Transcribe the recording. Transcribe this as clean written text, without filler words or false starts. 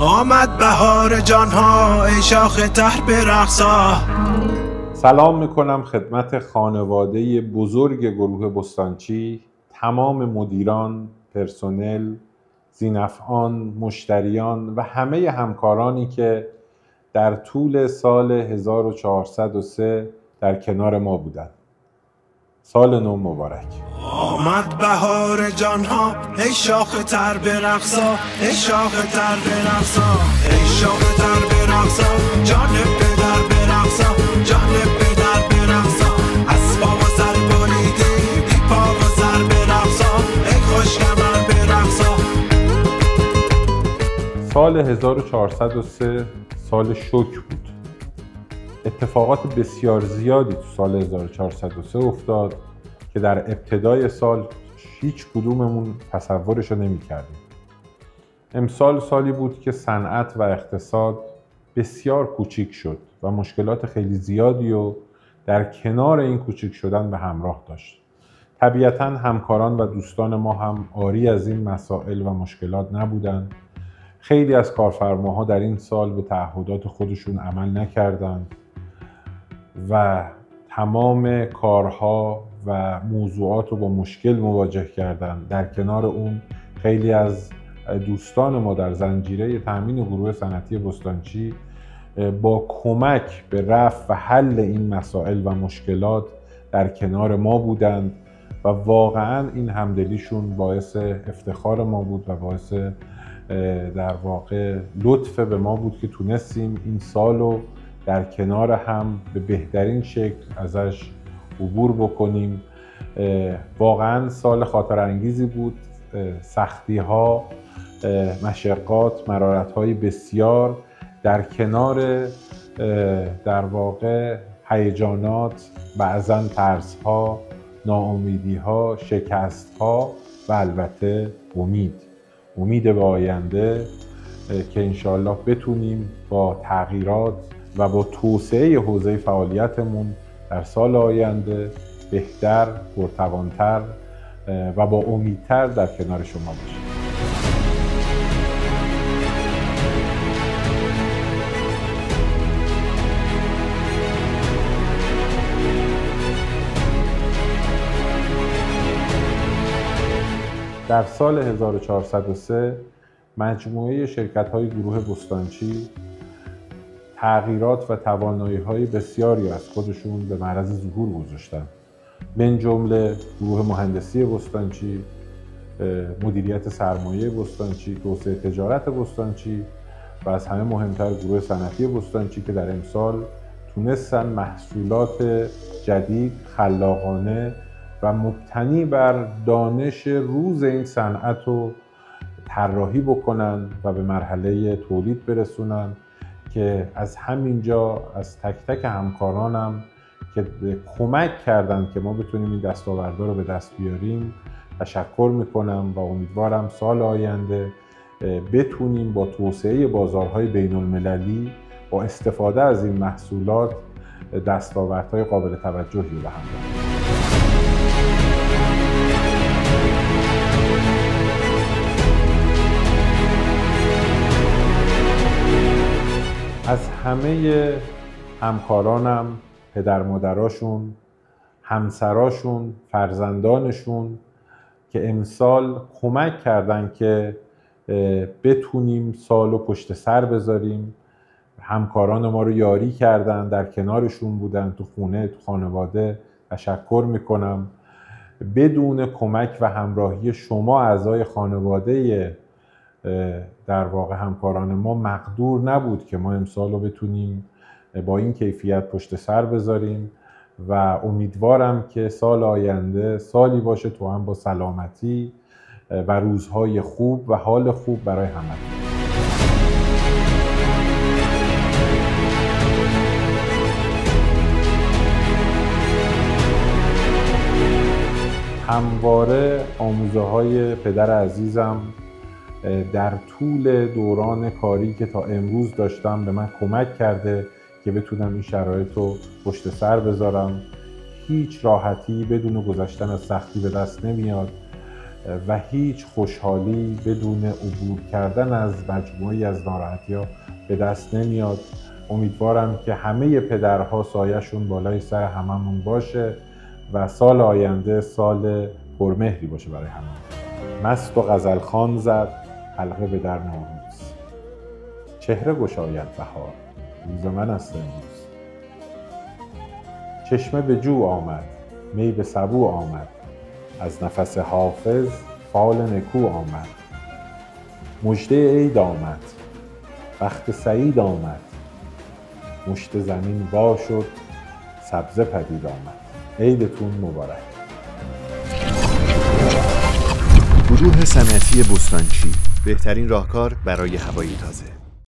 آمد بهار جانها ای شاخ تر برقصا. سلام میکنم خدمت خانواده بزرگ گروه بستانچی، تمام مدیران، پرسنل، ذی‌نفعان، مشتریان و همه همکارانی که در طول سال 1403 در کنار ما بودند. سال نو مبارک. آمد بهار جانها ای شاخ تر برقصا، ای شاخ تر برقصا، ای شاخ تر برقصا، جان پدر برقصا، جان پدر برقصا. اسباب و سر بریدی بی پا و سر برقصا، ای خوش کمر برقصا. سال 1403 سال شوک بود. اتفاقات بسیار زیادی تو سال 1403 افتاد که در ابتدای سال هیچ کدوممون تصورش رو نمی کردیم. امسال سالی بود که صنعت و اقتصاد بسیار کوچیک شد و مشکلات خیلی زیادی رو در کنار این کوچیک شدن به همراه داشت. طبیعتاً همکاران و دوستان ما هم عاری از این مسائل و مشکلات نبودند. خیلی از کارفرماها در این سال به تعهدات خودشون عمل نکردند و تمام کارها و موضوعات رو با مشکل مواجه کردند. در کنار اون خیلی از دوستان ما در زنجیره تامین گروه صنعتی بستانچی با کمک به رفع و حل این مسائل و مشکلات در کنار ما بودند و واقعا این همدلیشون باعث افتخار ما بود و باعث در واقع لطف به ما بود که تونستیم این سالو در کنار هم به بهترین شکل ازش عبور بکنیم. واقعا سال خاطر انگیزی بود. سختی ها، مشقات، مرارت های بسیار در کنار در واقع هیجانات، بعضا ترس ها، ناامیدی ها، شکست ها و البته امید به آینده که انشالله بتونیم با تغییرات و با توسعه حوزه فعالیتمون در سال آینده بهتر، پرتوانتر و با امیدتر در کنار شما باشیم. در سال 1403 مجموعه شرکت‌های گروه بستانچی تغییرات و توانایی‌های بسیاری از خودشون به معرض ظهور گذاشتن. من جمله گروه مهندسی بستانچی، مدیریت سرمایه بستانچی، توسعه تجارت بستانچی و از همه مهمتر گروه صنعتی بستانچی که در امسال تونستن محصولات جدید، خلاقانه و مبتنی بر دانش روز این صنعت رو طراحی بکنن و به مرحله تولید برسونن که از همینجا از تک تک همکارانم که کمک کردن که ما بتونیم این دستاوردها رو به دست بیاریم تشکر میکنم و امیدوارم سال آینده بتونیم با توسعه بازارهای بین المللی با استفاده از این محصولات دستاوردهای قابل توجهی رو به هم بزنیم. از همه همکارانم، پدر مادراشون، همسراشون، فرزندانشون که امسال کمک کردن که بتونیم سالو پشت سر بذاریم. همکاران ما رو یاری کردن، در کنارشون بودن، تو خونه، تو خانواده. تشکر میکنم. بدون کمک و همراهی شما اعضای خانواده در واقع همکاران ما مقدور نبود که ما امسال رو بتونیم با این کیفیت پشت سر بذاریم و امیدوارم که سال آینده سالی باشه تو هم با سلامتی و روزهای خوب و حال خوب برای همه. همواره آموزه‌های پدر عزیزم در طول دوران کاری که تا امروز داشتم به من کمک کرده که بتونم این شرایط رو پشت سر بذارم. هیچ راحتی بدون گذشتن از سختی به دست نمیاد. و هیچ خوشحالی بدون عبور کردن از مجموعی از ناراحتی‌ها به دست نمیاد. امیدوارم که همه پدرها سایه‌شون بالای سر هممون باشه و سال آینده سال پرمهری باشه برای همه. مست و غزلخوان زد حلقه به در نوروز، چهره گشاید بهار روز من است امروز. چشمه به جو آمد می به سبو آمد، از نفس حافظ فال نکو آمد. مژده عید آمد بخت سعید آمد، مشت زمین وا شد سبزه پدید آمد. عیدتون مبارک. گروه صنعتی بستانچی، بهترین راهکار برای هوای تازه.